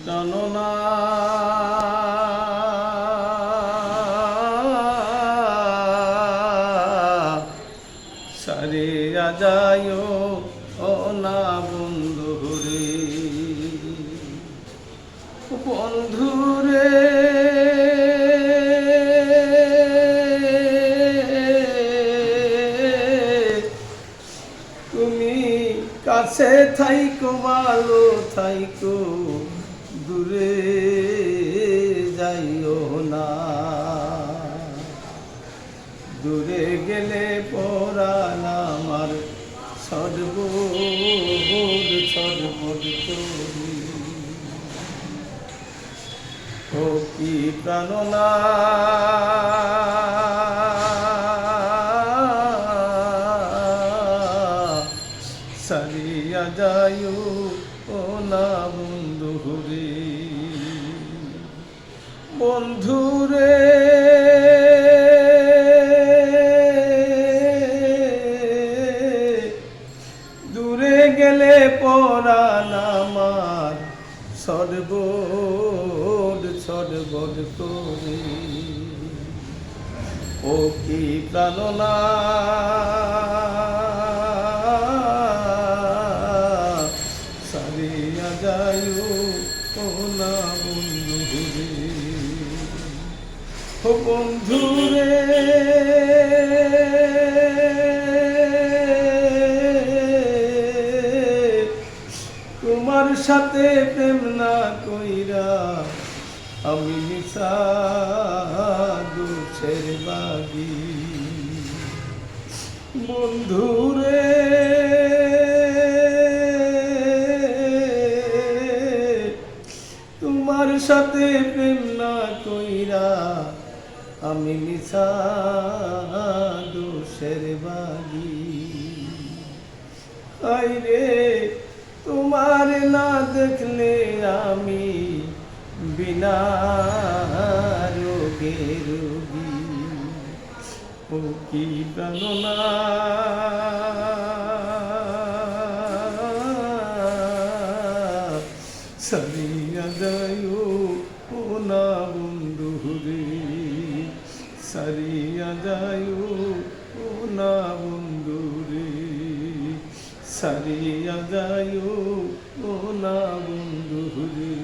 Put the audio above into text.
প্রাণনা সারিয়া যায় ও না বন্ধুরে, বন্ধুরে তুমি কাছে থাইকো ভালো থাইকো, দূরে যাইও না। দূরে গেলে পরাণ আমার ছটফট ছটফট করি। ও কি প্রাণনা সারিয়া যায় ও না বন্ধুরে, বন্ধুরে দূরে গেলে পরাণ আমার ছটফট ছটফট করি। ও কি প্রাণনা সারিয়া যায় ও না বন্ধুরে, ও বন্ধুরে তোমার সাথে প্রেম না কইরা আমি মিশা দুঃখের বাগি। বন্ধুরে তোমার সাথে প্রেম না কইরা আমি মিশা দোষের বাগি। আইরে তোমার না দেখলে আমি বিনা রোগে রোগী। ও কি প্রাণনা সারিয়া যায় ও না বন্ধুরে, সারিয়া যায় ও না বন্ধুরে, সারিয়া যায় ও না বন্ধুরে।